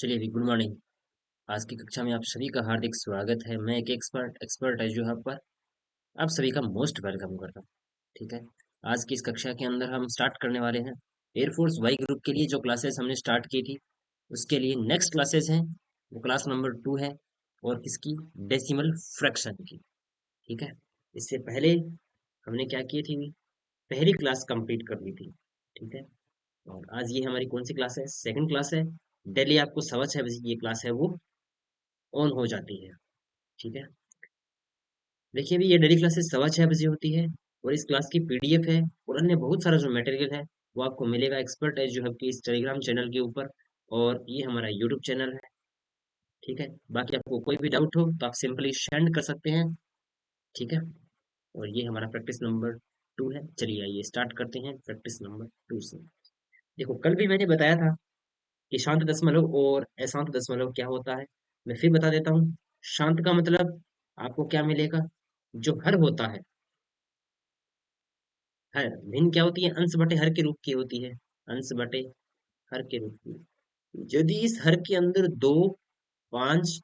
चलिए भी good morning. आज की कक्षा में आप सभी का हार्दिक स्वागत है। मैं एक एक्सपर्ट है जो यहाँ पर आप सभी का मोस्ट वेलकम करता हूँ। ठीक है। आज की इस कक्षा के अंदर हम स्टार्ट करने वाले हैं एयरफोर्स वाई ग्रुप के लिए जो क्लासेस हमने स्टार्ट की थी उसके लिए नेक्स्ट क्लासेस हैं। वो क्लास नंबर 2 है और किसकी? डेसिमल फ्रैक्शन की। ठीक है। इससे पहले हमने क्या की थी? पहली क्लास कंप्लीट कर ली थी। ठीक है। और आज ये हमारी कौन सी क्लास है? सेकंड क्लास है। डेली आपको 6:15 ये क्लास है वो ऑन हो जाती है। ठीक है। देखिए अभी ये डेली क्लासेस 6:15 होती है और इस क्लास की पीडीएफ है और अन्य बहुत सारा जो मटेरियल है वो आपको मिलेगा एक्सपर्ट एज जो है कि इस टेलीग्राम चैनल के ऊपर। और ये हमारा यूट्यूब चैनल है। ठीक है। बाकी आपको कोई भी डाउट हो तो आप सिंपली सेंड कर सकते हैं। ठीक है। और ये हमारा प्रैक्टिस नंबर 2 है। चलिए आइए स्टार्ट करते हैं प्रैक्टिस नंबर 2 से। देखो कल भी मैंने बताया था कि शांत दशमलव और अशांत दशमलव क्या होता है। मैं फिर बता देता हूँ। शांत का मतलब आपको क्या मिलेगा? जो हर होता है, हर भिन्न क्या होती है? अंश बटे हर के रूप की होती है। अंश बटे हर के रूप की। यदि इस हर के अंदर दो, पांच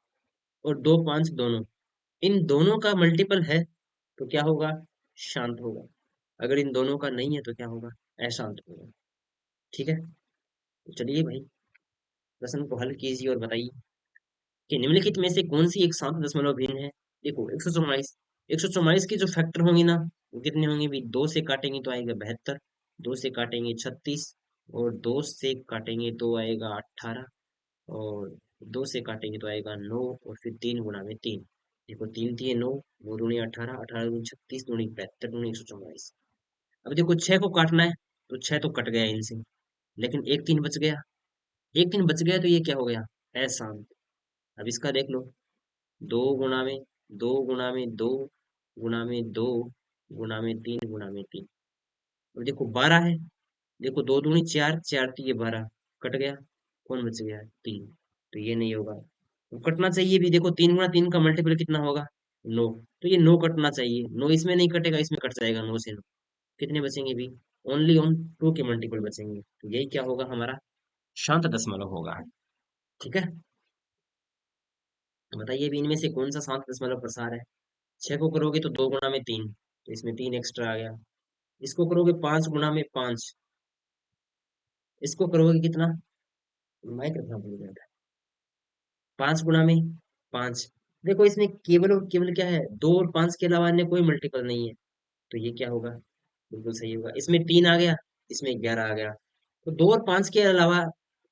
और दो पांच दोनों, इन दोनों का मल्टीपल है तो क्या होगा? शांत होगा। अगर इन दोनों का नहीं है तो क्या होगा? अशांत होगा। ठीक है। तो चलिए भाई प्रश्न को हल कीजिए और बताइए कि निम्नलिखित में से कौन सी एक शांत दशमलव भिन्न है। देखो 144, 144 की जो फैक्टर होंगी ना वो कितने होंगे भी? दो से काटेंगे तो आएगा 72, दो से काटेंगे 36 और दो से काटेंगे तो आएगा 18 और दो से काटेंगे तो आएगा 9 और फिर 3 गुना में 3। देखो 3 3 9, 9 दूनी 18, 18 दूनी 36, दूनी 72, दूनी 144। अब देखो 6 को काटना है तो 6 तो कट गया इनसे, लेकिन एक तीन बच गया। एक तीन बच गया तो ये क्या हो गया? अशांत। अब इसका देख लो। 2 गुना में 2 गुना में 2 गुना में 2 गुना में 3 अब देखो 12 है। देखो 2 दूनी 4, 4 3 12, कट गया। कौन बच गया? 3। तो ये नहीं होगा। तो कटना चाहिए भी। देखो 3 गुना 3 का मल्टीपल कितना होगा? 9। तो ये 9 कटना चाहिए। 9 इसमें नहीं कटेगा, इसमें कट जाएगा 9 से 9। कितने बचेंगे भी? ओनली ऑन 2 के मल्टीपल बचेंगे। तो यही क्या होगा? हमारा शांत दशमलव होगा। ठीक है। तो बताइए भी इनमें से कौन सा शांत दशमलव प्रसार है? 6 को करोगे तो 2 गुना में 3, तो इसमें 3 एक्स्ट्रा आ गया। इसको करोगे 5 गुना में 5, इसको करोगे कितना? माइक रखना भूल गया था। 5 गुना में 5। देखो इसमें केवल और केवल क्या है? 2 और 5 के अलावा अन्य कोई मल्टीपल नहीं है। तो ये क्या होगा? बिल्कुल सही होगा। इसमें 3 आ गया, इसमें 11 आ गया। तो 2 और 5 के अलावा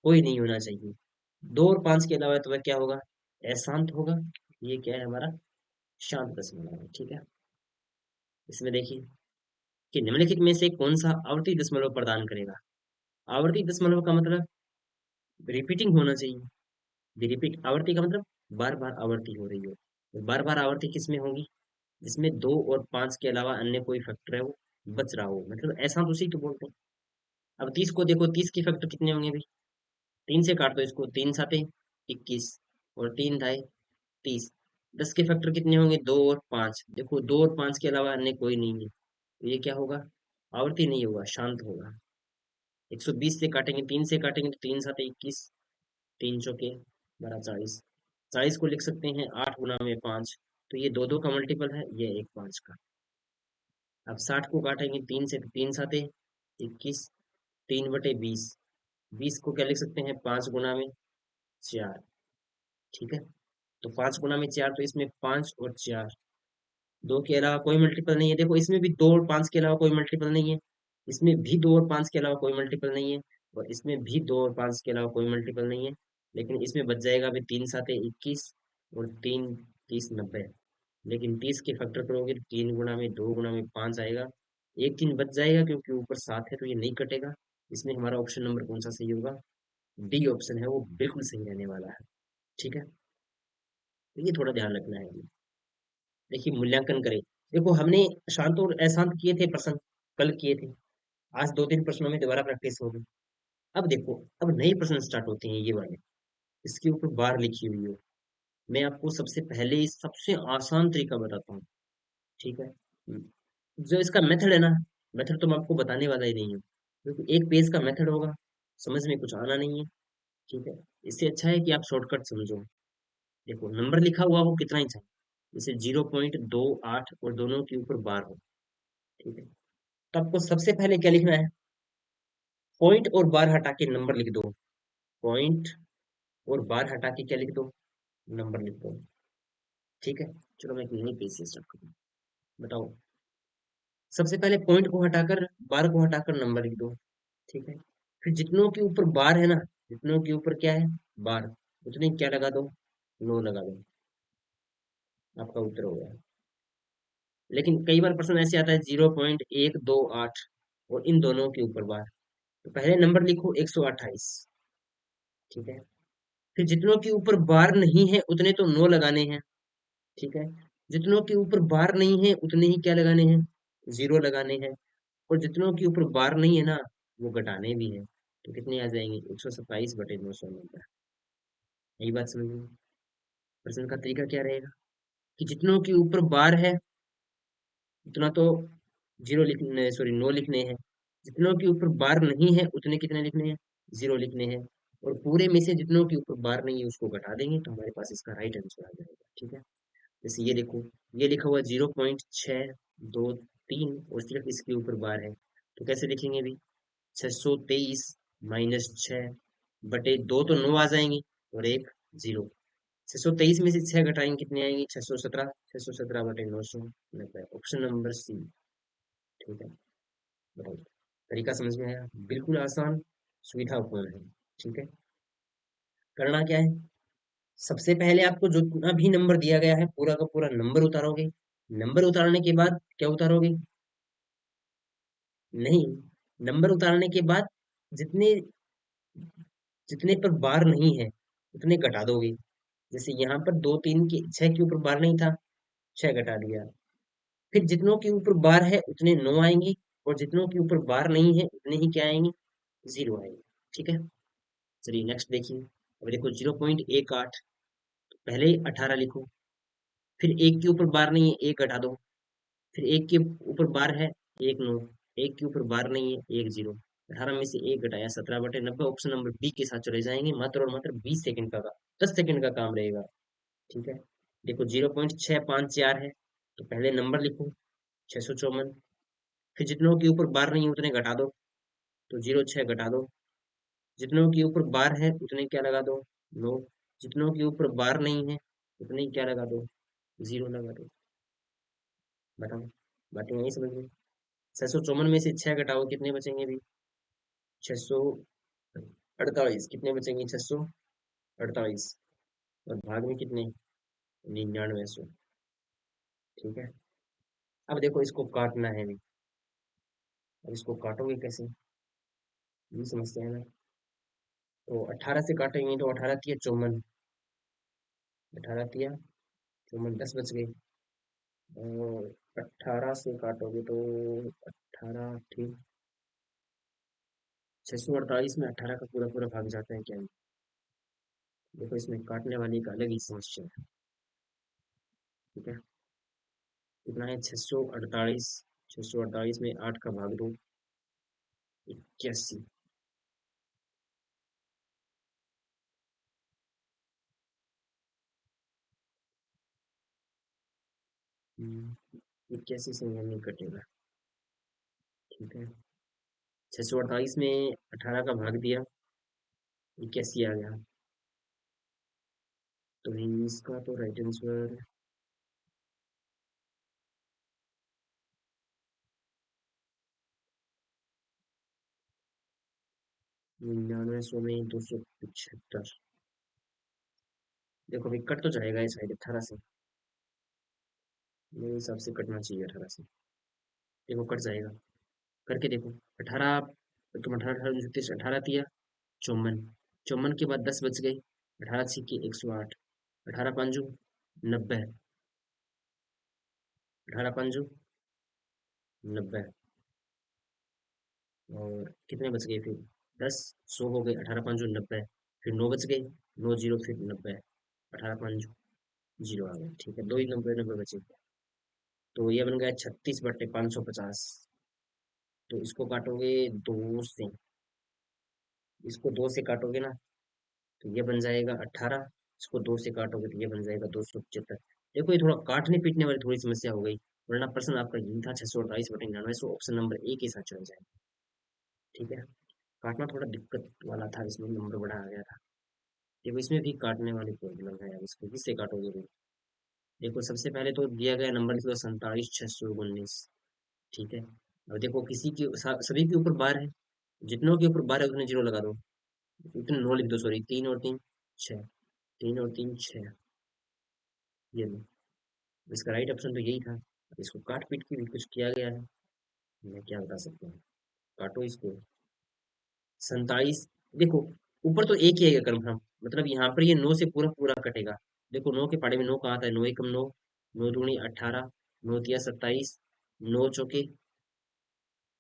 कोई नहीं होना चाहिए। 2 और 5 के अलावा तो वह क्या होगा? अशांत होगा। ये क्या है? हमारा शांत दशमलव है। ठीक है। इसमें देखिए कि निम्नलिखित में से कौन सा आवर्ती दशमलव प्रदान करेगा। आवर्ती दशमलव का मतलब रिपीटिंग होना चाहिए। रिपीट आवर्ती का मतलब बार बार आवर्ती हो रही हो। बार बार आवर्ती किस में होगी? जिसमें 2 और 5 के अलावा अन्य कोई फैक्टर है वो बच रहा हो, मतलब ऐसा तो उसी तो बोलते हैं। अब 30 को देखो, 30 के फैक्टर कितने होंगे भाई? 3 से काट दो इसको, 3 7 21 और 3 10 30। 10 के फैक्टर कितने होंगे? 2 और 5। देखो 2 और 5 के अलावा अन्य कोई नहीं है, तो ये क्या होगा? आवर्ती नहीं होगा, शांत होगा। 120 से काटेंगे, 3 से काटेंगे तो 3 7 21, 3 चौके 12 40। 40 को लिख सकते हैं 8 गुना में 5, तो ये दो दो का मल्टीपल है, ये एक 5 का। अब 60 को काटेंगे 3 से तो 3 7 21, 3/20। 20 को क्या लिख सकते हैं? 5 गुना में 4। ठीक है। तो 5 गुना में 4, तो इसमें 5 और 4, दो के अलावा कोई मल्टीपल नहीं है। देखो इसमें भी 2 और 5 के अलावा कोई मल्टीपल नहीं है। इसमें भी 2 और 5 के अलावा कोई मल्टीपल नहीं है। और इसमें भी 2 और 5 के अलावा कोई मल्टीपल नहीं है। लेकिन इसमें बच जाएगा अभी 3 7 21 और 3 30 90। लेकिन 30 के फैक्टर करोगे तो 3 गुना में 2 गुना में 5 आएगा। एक 3 बच जाएगा क्योंकि ऊपर 7 है तो ये नहीं कटेगा। इसमें हमारा ऑप्शन नंबर कौन सा सही होगा? डी ऑप्शन है वो बिल्कुल सही रहने वाला है। ठीक है। तो ये थोड़ा ध्यान रखना है। देखिए मूल्यांकन करें। देखो हमने शांत और अशांत किए थे प्रश्न, कल किए थे। आज 2 3 प्रश्नों में दोबारा प्रैक्टिस होगी। अब देखो, अब नए प्रश्न स्टार्ट होते हैं ये वाले। इसके ऊपर बार लिखी हुई हो। मैं आपको सबसे पहले सबसे आसान तरीका बताता हूँ। ठीक है। जो इसका मेथड है ना, मेथड तो मैं आपको बताने वाला ही नहीं हूँ, क्योंकि एक पेज का मेथड होगा, समझ में कुछ आना नहीं है। ठीक है। इससे अच्छा है कि आप शॉर्टकट समझो। देखो नंबर लिखा हुआ हो कितना ही चाहिए, जैसे 0.28 और दोनों के ऊपर बार हो। ठीक है, तो आपको सबसे पहले क्या लिखना है, पॉइंट और बार हटा के नंबर लिख दो। पॉइंट और बार हटा के क्या लिख दो, नंबर लिख दो। ठीक है, चलो मैं एक नई पेज से स्टार्ट करूँ। बताओ, सबसे पहले पॉइंट को हटाकर बार को हटाकर नंबर लिख दो। ठीक है, फिर जितनों के ऊपर बार है ना, जितनों के ऊपर क्या है, बार, उतने क्या लगा दो, नो लगा दो। आपका उत्तर हो गया। लेकिन कई बार प्रश्न ऐसे आता है 0.128 और इन दोनों के ऊपर बार, तो पहले नंबर लिखो 128। ठीक है, फिर जितनों के ऊपर बार नहीं है उतने तो नो लगाने हैं। ठीक है, जितनों के ऊपर बार नहीं है उतने ही क्या लगाने हैं, जीरो लगाने हैं। और जितनों के ऊपर बार नहीं है ना, वो घटाने भी हैं। तो कितने आ जाएंगे, 127/990। यही बात समझ में। प्रश्न का तरीका क्या रहेगा कि जितनों के ऊपर बार है उतना तो जीरो लिखने, सॉरी नो लिखने हैं। जितनों के ऊपर बार नहीं है उतने कितने लिखने हैं, जीरो लिखने हैं। और पूरे में से जितनों के ऊपर बार नहीं है उसको घटा देंगे तो हमारे पास इसका राइट आंसर आ जाएगा। ठीक है, जैसे ये देखो, ये लिखा हुआ 0.623 और सिर्फ इसके ऊपर बार है, तो कैसे लिखेंगे भी, 623 - 6 बटे 2 तो 9 आ जाएंगी और एक जीरो। 623 में से 6 घटाएंगे कितने आएंगे, 617। 617/990, ऑप्शन नंबर सी। ठीक है, बताओ, तरीका समझ में आया, बिल्कुल आसान, सुविधापूर्ण है। ठीक है, करना क्या है, सबसे पहले आपको जितना भी नंबर दिया गया है पूरा का पूरा नंबर उतारोगे। नंबर उतारने के बाद क्या उतारोगे, नहीं, नंबर उतारने के बाद जितने जितने पर बार नहीं है उतने घटा दोगे। जैसे यहाँ पर दो तीन के 6 के ऊपर बार नहीं था, 6 घटा दिया। फिर जितनों के ऊपर बार है उतने 9 आएंगे, और जितनों के ऊपर बार नहीं है उतने ही क्या आएंगे, जीरो आएंगे। ठीक है, चलिए नेक्स्ट देखिए। अब देखो 0.18, पहले ही 18 लिखो। फिर एक के ऊपर बार नहीं है, एक घटा दो। फिर एक के ऊपर बार है, एक नो। एक के ऊपर बार नहीं है, एक जीरो। 18 में से एक घटाया 17/90, ऑप्शन नंबर बी के साथ चले जाएंगे। मात्र और मात्र 20 सेकंड का 10 सेकंड का काम रहेगा। ठीक है, देखो 0.654 है, तो पहले नंबर लिखो 654। फिर जितनों के ऊपर बार नहीं है उतने घटा दो, तो 0.6 घटा दो। जितनों के ऊपर बार है उतने क्या लगा दो, नो। जितनों के ऊपर बार नहीं है उतने ही क्या लगा दो, जीरो लगा दो। बताओ, बातें यही समझ में। 654 में से 6 घटाओ कितने बचेंगे भी, 648। कितने बचेंगे, 648। और भाग में कितने, 9900। ठीक है, अब देखो इसको काटना है भी। अब इसको काटोगे कैसे, ये समस्या है ना। तो 18 से काटेंगे तो 18 तिया 54, 18 तिया 54, 10 बच गए। और 18 से काटोगे तो 18 ठीक, 648 में 18 का पूरा पूरा भाग जाता है क्या, देखो इसमें काटने वाली एक अलग ही समस्या है। ठीक है, कितना है, 648। 648 में 8 का भाग दो, 81। हम्म, 81 से ये नहीं कटेगा। ठीक है, 648 में 18 का भाग दिया, 81 आ गया। तो इसका तो राइट आंसर, 9900 में 275। देखो अभी कट तो जाएगा ये शायद 18 से, मेरे हिसाब से कटना चाहिए 18 से। देखो कट जाएगा, करके देखो। 18, तुम 18, 18, 18 दिया 54। 54 के बाद 10 बच गए, 18 छिके 108। 18 पंजू 90। 18 पंजू 90। और कितने बच गए फिर, 10, 100 हो गए, 18 पंजू 90। फिर 9 बच गए, 9 जीरो फिर 90। 18 पंजू जीरो आ गए। ठीक है, दो ही 90 90 बचे। तो ये बन गया 36/550। तो इसको काटोगे 2 से, इसको 2 से काटोगे ना, तो ये बन जाएगा 18। इसको 2 से काटोगे तो ये बन जाएगा 275। देखो ये थोड़ा काटने पीटने वाली थोड़ी समस्या हो गई, वरना प्रश्न आपका यही था 628/99, सो ऑप्शन नंबर ए के साथ चला जाए। ठीक है, काटना थोड़ा दिक्कत वाला था, इसमें नंबर बड़ा आ गया था। देखो इसमें भी काटने वाली प्रॉब्लम है, अब इसको किससे काटोगे तुम? देखो सबसे पहले तो दिया गया नंबर लिख लो 47,619। ठीक है, अब देखो किसी की सभी के ऊपर बार है, जितनों के ऊपर बार है उतने जीरो लगा दो, उतने नो लिख दो, सॉरी, 3 और 3 6, 3 और 3 6, ये लो। इसका राइट ऑप्शन तो यही था। अब इसको काट पीट के भी कुछ किया गया है, मैं क्या बता सकता हूँ। काटो इसको। 47, देखो ऊपर तो एक ही आएगा कंफर्म, मतलब यहाँ पर ये 9 से पूरा पूरा कटेगा। देखो 9 के पाड़े में 9 कहाँ आता है, 9 एकम 9, 9 दूनी 18, 9 तिया 27, 9 चौके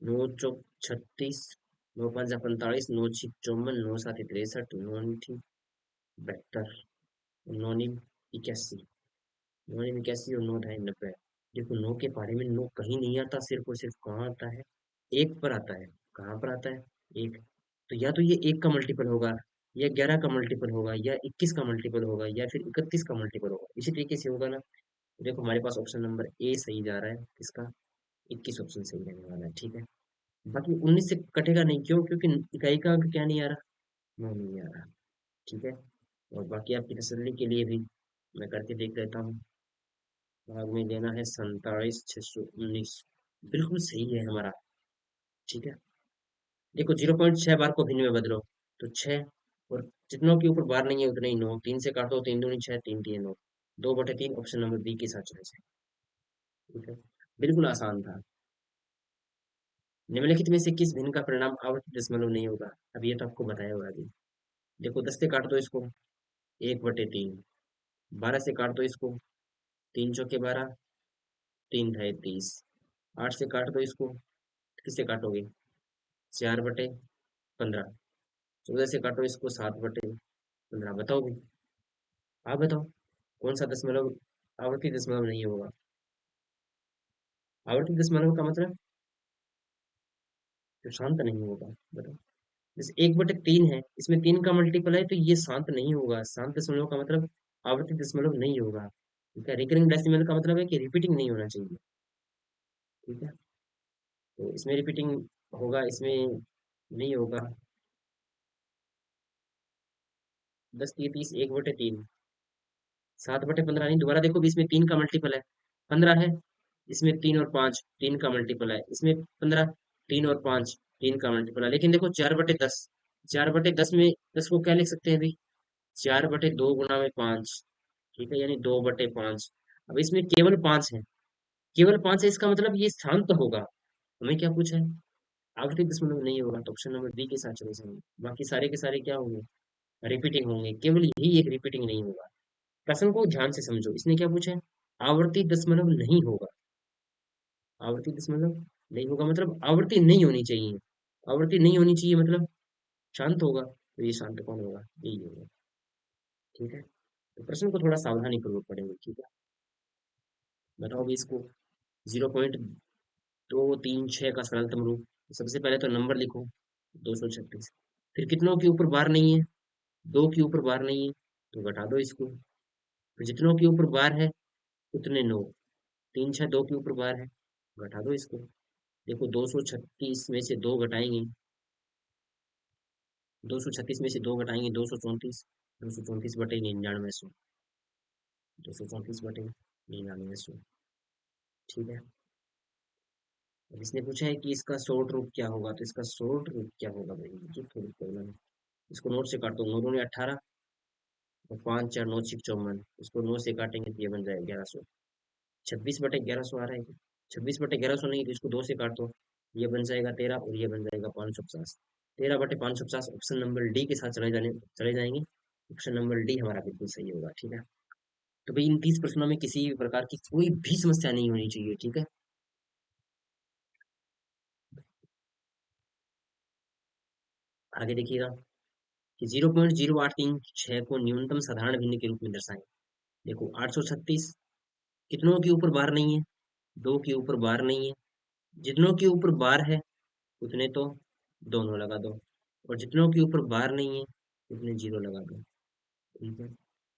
9 चौक 36, 9 5 जा 45, 9 6 54, 9 7 63, 9 8 72, 9 9 81, 9 9 81 और 9 ढाई 90। देखो 9 के पारे में 9 कहीं नहीं आता, सिर्फ और सिर्फ कहाँ आता है, एक पर आता है। कहाँ पर आता है? एक। तो या तो ये एक का मल्टीपल होगा, या 11 का मल्टीपल होगा, या 21 का मल्टीपल होगा, या फिर 31 का मल्टीपल होगा, इसी तरीके से होगा ना। देखो हमारे पास ऑप्शन नंबर ए सही जा रहा है, इसका 21 ऑप्शन सही रहने वाला है। ठीक है, बाकी 19 से कटेगा नहीं, क्यों? क्योंकि इकाई का अंक क्या नहीं आ रहा, 9 नहीं आ रहा। ठीक है, और बाकी आपकी तसल्ली के लिए भी मैं करके देख लेता हूँ। भाग में देना है 47,619, बिल्कुल सही है हमारा। ठीक है, देखो 0.6 बार को भिन्न में बदलो, तो 6, और जितनों के ऊपर बार नहीं है उतने ही 9, 3 से काटो, 3 दूनी 6, 3 तिये 9, 2/3 ऑप्शन नंबर बी के साथ चले जाए। ठीक है, बिल्कुल आसान था। निम्नलिखित में से किस भिन्न का परिणाम आवर्ती दशमलव नहीं होगा? अब ये तो आपको बताया होगा अभी। देखो 10 से काट दो इसको, 1/3, 12 से काट दो इसको, 3 चौके 12, 3 ढाई 30, 8 से काट दो इसको, किससे काटोगे? 4/15, 14 से काटो इसको, 7/15, बताओगे? आप बताओ, कौन सा दशमलव आवर्ती दशमलव नहीं होगा? आवर्ती दशमलव का मतलब जो शांत नहीं होगा, बताओ। जैसे 1/3 है, इसमें 3 का मल्टीपल है, तो ये शांत नहीं होगा। शांत दशमलव का मतलब आवर्ती दशमलव नहीं होगा। ठीक है, रिकरिंग डेसिमल का मतलब है कि रिपीटिंग नहीं होना चाहिए। ठीक है, तो इसमें रिपीटिंग होगा, इसमें नहीं होगा। 10 3 30, 1/3, 7/15 नहीं, दोबारा देखो भी, इसमें 3 का मल्टीपल है, 15 है। इसमें 3 और 5, 3 का मल्टीपल है, इसमें 15, 3 और 5, 3 का मल्टीपल है। लेकिन देखो 4/10, 4/10 में 10 को क्या लिख सकते हैं अभी? 4/2 गुणा में 5। ठीक है, यानी 2/5। अब इसमें केवल 5 है, केवल 5 है, इसका मतलब ये शांत होगा। हमें क्या पूछा है? आवर्ती दशमलव नहीं होगा, तो ऑप्शन नंबर बी के साथ चले जाएंगे। बाकी सारे के सारे क्या होंगे? रिपीटिंग होंगे, केवल यही एक रिपीटिंग नहीं होगा। प्रश्न को ध्यान से समझो, इसने क्या पूछा है? आवर्ती दशमलव नहीं होगा। आवर्ती दशमलव नहीं होगा मतलब आवृत्ति नहीं होनी चाहिए। आवृत्ति नहीं होनी चाहिए मतलब शांत होगा, तो ये शांत कौन होगा? यही होगा। ठीक है, तो प्रश्न को थोड़ा सावधानी पूर्वक पढ़ेंगे। ठीक है, बताओ भी इसको। 0.236 का सरलतम रूप। सबसे पहले तो नंबर लिखो, 236। फिर कितनों के ऊपर बार नहीं है? 2 के ऊपर बार नहीं है, तो घटा दो इसको। फिर जितनों के ऊपर बार है उतने 9, 3 6 2 के ऊपर बार है, घटा दो इसको। देखो 236 में से 2 घटाएंगे, 236 में से 2 घटाएंगे, 234, 234/99, 234/99। ठीक है, अब इसने पूछा है कि इसका शॉर्ट रूप क्या होगा, तो इसका शॉर्ट रूप क्या होगा भाई, मुझे थोड़ी प्रॉब्लम है। इसको नोट से काटो, 9 दूनी 18, और 5 4 9 6 54, इसको 9 से काटेंगे तो ये बन जाएगा 1100। 26/1100 आ रहा है क्या? 26/1100 नहीं, तो इसको 2 से काट दो, ये बन जाएगा 13, और ये बन जाएगा 550। 13/550 ऑप्शन नंबर डी के साथ चले जाएंगे। ऑप्शन नंबर डी हमारा बिल्कुल सही होगा। ठीक है, तो भाई इन 30 प्रश्नों में किसी भी प्रकार की कोई भी समस्या नहीं होनी चाहिए। ठीक है, आगे देखिएगा कि 0.0836 को न्यूनतम साधारण भिन्न के रूप में दर्शाएं। देखो 836, कितनों के ऊपर बार नहीं है? 2 के ऊपर बार नहीं है। जितनों के ऊपर बार है उतने तो दोनों लगा दो, और जितनों के ऊपर बार नहीं है इतने जीरो लगा दो। ठीक है,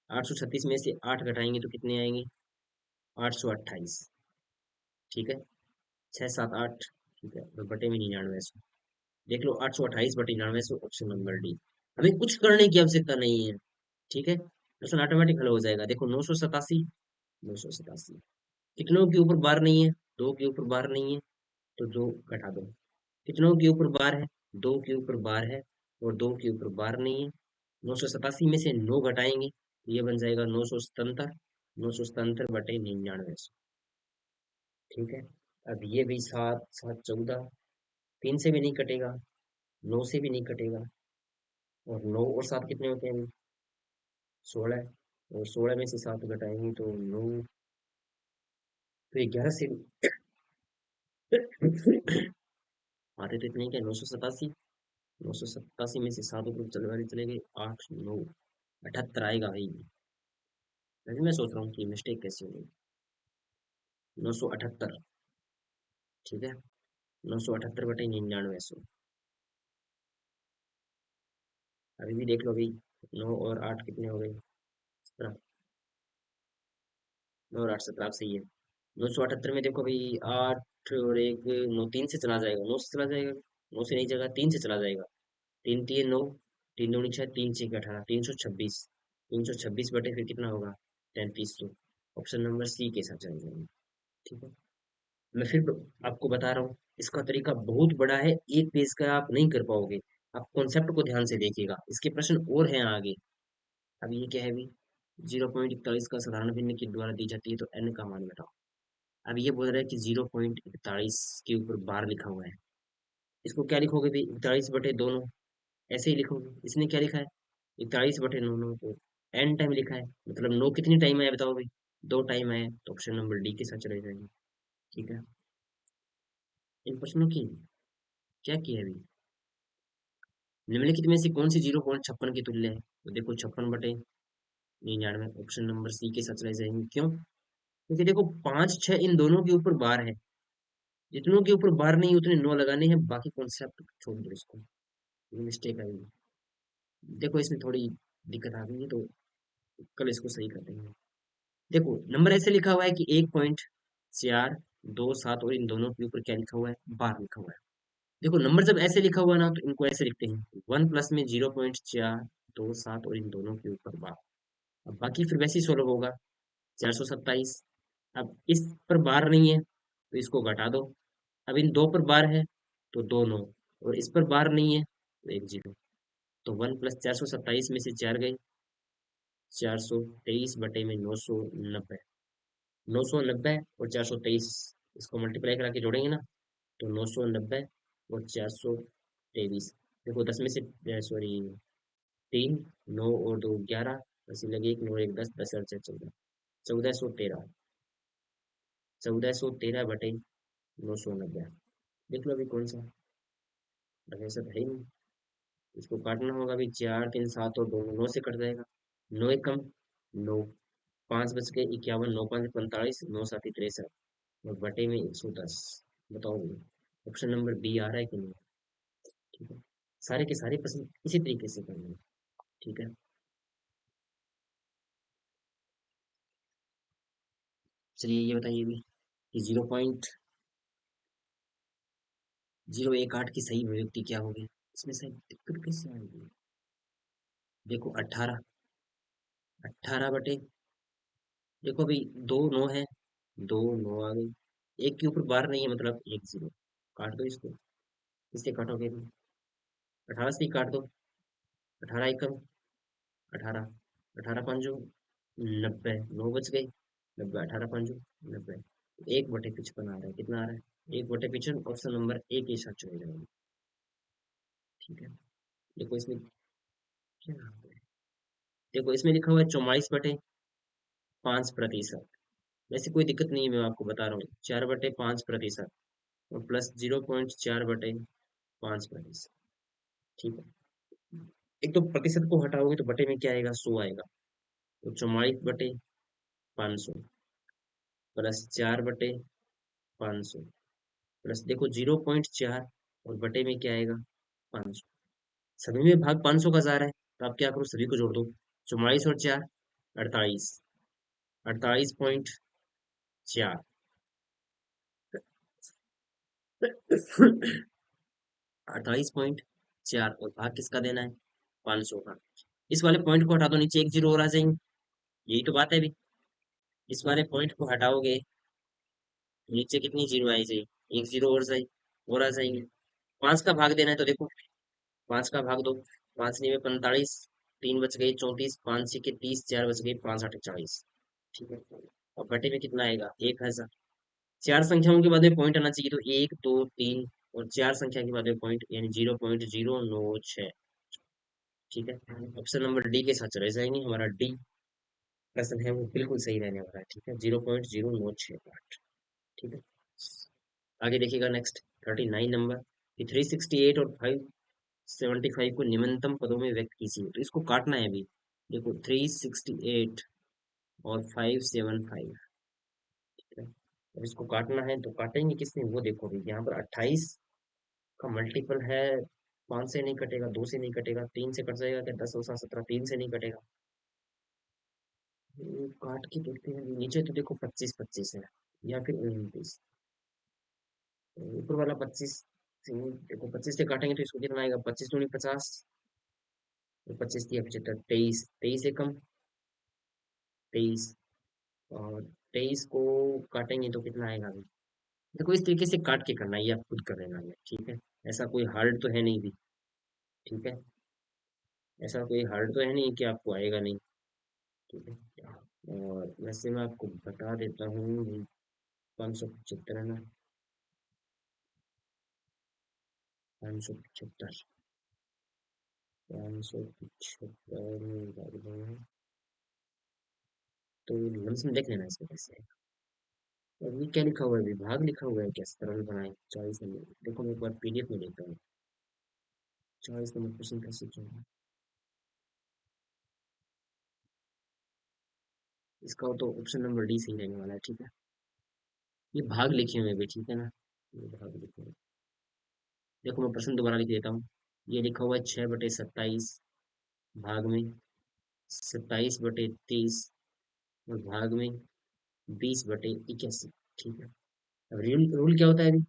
836 में से 8 घटाएंगे तो कितने आएंगे? 828। ठीक है, 6 7 8। ठीक है, तो बटे में 99। देख लो, 828 बटे 99, ऑप्शन नंबर डी। हमें कुछ करने की आवश्यकता नहीं है। ठीक है, क्वेश्चन ऑटोमेटिक हल हो जाएगा। देखो, 987, 987 कितनों के ऊपर बार नहीं है? दो के ऊपर बार नहीं है, तो दो घटा दो। कितनों के ऊपर बार है? दो के ऊपर बार है, और दो के ऊपर बार नहीं है। 987 में से 9 घटाएंगे तो ये बन जाएगा 977। 977 बटे 99। ठीक है, अब ये भी 7 7 14, 3 से भी नहीं कटेगा, 9 से भी नहीं कटेगा, और 9 और 7 कितने होते हैं? 16। और 16 में से 7 घटाएंगे तो 9, तो 11 से आते तो इतने क्या, 987। 987 में से 7 ऊपर चले वाले चले गए, 8 9 78 आएगा भाई। तभी मैं सोच रहा हूँ कि मिस्टेक कैसे हो गई। 978। ठीक है, 978 बटे 99। अभी भी देख लो भाई, 9 और 8 कितने हो गए? 17। 9 और 8 17, आप सही है। 978 में देखो भाई, 8 और एक 9, 3 से चला जाएगा, 9 से चला जाएगा, 9 से नहीं जाएगा, 3 से चला जाएगा। 3 3 9, 3 दूनी 6, 3 6 18, 326। 326 बटे फिर कितना होगा? 33। तो ऑप्शन नंबर सी के साथ चल जाएंगे। ठीक है, मैं फिर आपको बता रहा हूँ, इसका तरीका बहुत बड़ा है, एक पेज का आप नहीं कर पाओगे। आप कॉन्सेप्ट को ध्यान से देखिएगा, इसके प्रश्न और हैं आगे। अब ये क्या है अभी? 0.41 का साधारण भिन्न के द्वारा दी जाती है तो n का मान बताओ। अब ये बोल रहा है कि 0.41 के ऊपर बार लिखा हुआ है। इसको क्या लिखोगे भाई? 41 बटे दोनों, ऐसे ही लिखोगे। इसने क्या लिखा है? 41 बटे नौ, नौ को n टाइम लिखा है, मतलब 9 कितनी टाइम आया बताओ भाई? 2 टाइम आया, तो ऑप्शन नंबर डी के साथ चले जाएंगे। ठीक है, इन प्रश्नों की क्या किया अभी? निम्नलिखित में से कौन सी 0.56 की तुल्य है? तो देखो, 56 बटे 99, ऑप्शन नंबर सी के साथ चले जाएंगे। क्यों? क्योंकि देखो, 5 6 इन दोनों के ऊपर बार है, जितनों के ऊपर बार नहीं उतने 9 लगाने हैं, बाकी कॉन्सेप्ट छोड़ दो इसको। ये मिस्टेक आई। देखो, इसमें थोड़ी दिक्कत आ गई है, तो कल इसको सही कर देंगे। देखो, नंबर ऐसे लिखा हुआ है कि 1.427, और इन दोनों के ऊपर क्या लिखा हुआ है? बार लिखा हुआ है। देखो, नंबर जब ऐसे लिखा हुआ है ना, तो इनको ऐसे लिखते हैं, 1 प्लस में 0.427 और इन दोनों के ऊपर बार। अब बाकी फिर वैसे ही सोल्व होगा। 427। अब इस पर बार नहीं है, तो इसको घटा दो। अब इन दो पर बार है, तो दो 9, और इस पर बार नहीं है, तो एक 0। तो 1 प्लस 427 में से 4 गए, 423 बटे में 990। 990 और 423, इसको मल्टीप्लाई करा के जोड़ेंगे ना, तो 990 और 423। देखो, 10 में से सॉरी 3, 9 और 2 11, अस्सी लगे, 1 9 और 1 10, 10 और 4 14, 1413। 1413 बटे 990। देख लो अभी कौन सा, अब ऐसा तो है ही नहीं। इसको काटना होगा अभी, 4 3 7 और 2 9 से कट जाएगा। 9 एक कम, 9, 5 बच गए 51, 9 5 45, 9 7 63, और बटे में 110। बताओ भाई, ऑप्शन नंबर बी आ रहा है कि नहीं? ठीक है, सारे के सारे प्रश्न इसी तरीके से करने हैं। ठीक है, चलिए ये बताइए भी कि 0.018 की सही अभिव्यक्ति क्या होगी? इसमें सही दिक्कत कैसे आएगी? देखो, 18, 18 बटे, देखो अभी, दो 9 है, दो 9 आ गई, एक के ऊपर बार नहीं है, मतलब एक 0। काट दो इसको। इससे काटोगे तो 18 से ही काट दो। 18 एकम, 18, 18 पंजो 90, 9 बच गई। 90, 18 पंजो 90। 1/55 आ रहा है, कितना आ रहा है? 1/55, ऑप्शन नंबर ए के साथ चले जाएंगे। ठीक है, देखो इसमें क्या है? देखो, इसमें लिखा हुआ है 44/5%। वैसे कोई दिक्कत नहीं है, मैं आपको बता रहा हूँ, 4/5% और प्लस 0.4/5%। ठीक है, एक तो प्रतिशत को हटाओगे तो बटे में क्या आएगा? 100 आएगा। तो 44/500 प्लस 4/500, प्लस देखो 0.4, और बटे में क्या आएगा? 500। सभी में भाग 500 का जा रहा है, तो आप क्या करो, सभी को जोड़ दो। 44 और 4 48, 48.4। 48.4 और भाग किसका देना है, 500 का। इस वाले पॉइंट को हटा दो, नीचे एक जीरो और आ जाएंगे। यही तो बात है अभी, इस वाले पॉइंट को हटाओगे, नीचे कितनी जीरो आई जाएगी, एक जीरो और जाए, और आ जाएंगे। 5 का भाग देना है तो देखो, 5 का भाग दो, 5 नहीं में 45, 3 बच गई 34, 5 6 के 30, 4 बच गई 5 8 40। ठीक है, और बटे में कितना आएगा, 1000। चार संख्याओं के बाद में पॉइंट आना चाहिए, तो 1 2 3 और 4 संख्या के बाद में पॉइंट, यानी 0.096। ठीक है, ऑप्शन नंबर डी के साथ चले जाएंगे, हमारा डी प्रश्न है वो बिल्कुल सही रहने वाला है। ठीक है, 0.096। ठीक है, आगे देखिएगा नेक्स्ट 39 नंबर, कि 368 और 575 को निम्नतम पदों में व्यक्त कीजिए। तो इसको काटना है अभी। देखो 368 और 575, ठीक है, अब इसको काटना है तो काटेंगे किससे, वो देखो अभी यहाँ पर 28 का मल्टीपल है, 5 से नहीं कटेगा, 2 से नहीं कटेगा, 3 से कट जाएगा क्या, 10 और 17, 3 से नहीं कटेगा। काट के देखते हैं, नीचे तो देखो 25 25 है, या फिर 29, ऊपर वाला 25। देखो 25 से काटेंगे तो इसको कितना आएगा, 25 दूनी 50, 25 दिया 75, 23, 23 से कम 23, और 23 को काटेंगे तो कितना आएगा अभी। देखो इस तरीके से काट के करना है, ये आप खुद कर लेना है। ठीक है, ऐसा कोई हार्ड तो है नहीं भी। ठीक है, ऐसा कोई हार्ड तो है नहीं कि आपको आएगा नहीं। ठीक है, और वैसे मैं आपको बता देता हूँ, 575 है ना, 575, 575 तो लमसम देख लेना इसमें कैसे है। और ये क्या लिखा हुआ है, विभाग लिखा हुआ है क्या, सरल बनाए 40 नंबर। देखो मैं एक बार पीडीएफ में देखता हूँ, 40 नंबर क्वेश्चन कैसे क्या है। इसका तो ऑप्शन नंबर डी सही रहने वाला है। ठीक है, ये भाग लिखे हुए भी, ठीक है ना, ये भाग लिखे हुए। देखो मैं प्रश्न दोबारा लिख देता हूँ। ये लिखा हुआ है 6/27 भाग में 27/30 और भाग में 20/81। ठीक है, अब रूल रूल क्या होता है अभी,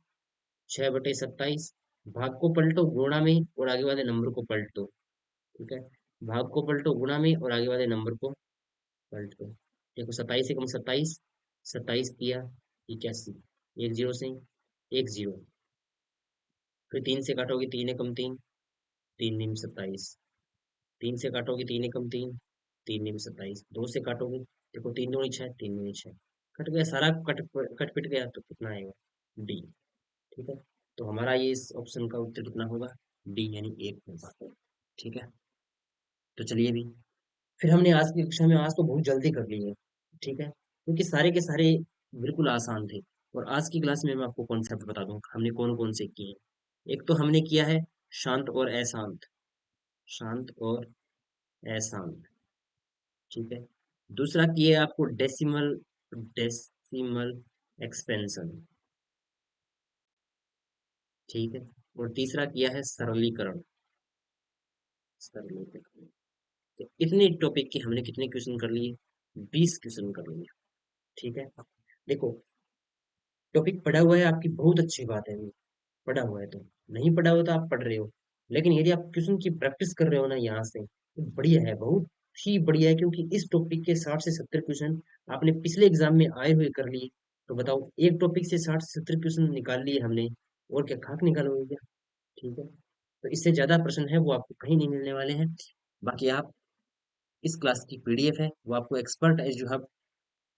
6/27 भाग को पलटो गुणा में और आगे वाले नंबर को पलट दो। ठीक है, भाग को पलटो गुणा में और आगे वाले नंबर को पलट दो। देखो 27 से कम 27, 27 किया 81, एक जीरो से एक जीरो, फिर 3 से काटोगे 3 एकम 3, 3 निम 27, 3 से काटोगे 3 एकम 3, 3 निम 27, 2 से काटोगे, देखो 3 दूनी 6, 3 दूनी 6, कट गया सारा, कट पिट गया, तो कितना आएगा, डी। ठीक है, तो हमारा ये इस ऑप्शन का उत्तर कितना होगा, डी यानी 1 होगा। ठीक है, तो चलिए भी, फिर हमने आज की कक्षा में, आज तो बहुत जल्दी कर ली है। ठीक है, क्योंकि सारे के सारे बिल्कुल आसान थे। और आज की क्लास में मैं आपको कॉन्सेप्ट बता दूं हमने कौन कौन से किए हैं। एक तो हमने किया है शांत और अशांत, शांत और अशांत। ठीक है, दूसरा किया है आपको डेसिमल, डेसिमल एक्सपेंशन। ठीक है, और तीसरा किया है सरलीकरण, सरलीकरण। तो इतने टॉपिक के हमने कितने क्वेश्चन कर लिए, 20 क्वेश्चन कर लिए। ठीक है, देखो टॉपिक पढ़ा हुआ है आपकी बहुत अच्छी बात है, पढ़ा हुआ है तो, नहीं पढ़ा हुआ तो आप पढ़ रहे हो, लेकिन यदि आप क्वेश्चन की प्रैक्टिस कर रहे हो ना यहाँ से, तो बढ़िया है, बहुत ही बढ़िया है। क्योंकि इस टॉपिक के 60 से 70 क्वेश्चन आपने पिछले एग्जाम में आए हुए कर लिए, तो बताओ एक टॉपिक से 60 से 70 क्वेश्चन निकाल लिए हमने, और क्या खाक निकालोगे क्या। ठीक है, तो इससे ज्यादा प्रश्न है वो आपको कहीं नहीं मिलने वाले हैं। बाकी आप इस क्लास की पीडीएफ है वो आपको expert edu hub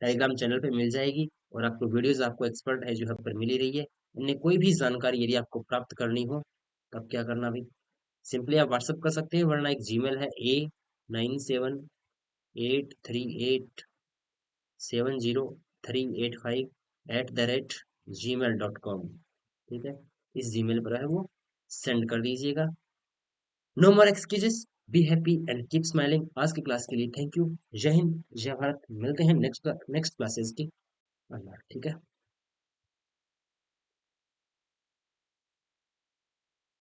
Telegram channel पे मिल जाएगी, और आपको वीडियोस आपको एक्सपर्ट एजू हब पर मिल ही रही है। इनमें कोई भी जानकारी यदि आपको प्राप्त करनी हो, तब क्या करना भी, सिंपली आप व्हाट्सअप कर सकते हैं, वरना एक जीमेल है A9783870385 ठीक है, इस जीमेल पर है वो, सेंड कर दीजिएगा। No more excuses, be happy and keep smiling. आज की क्लास के लिए थैंक यू। जय हिंद, जय भारत, मिलते हैं नेक्स्ट नेक्स्ट क्लासेस की। ठीक है।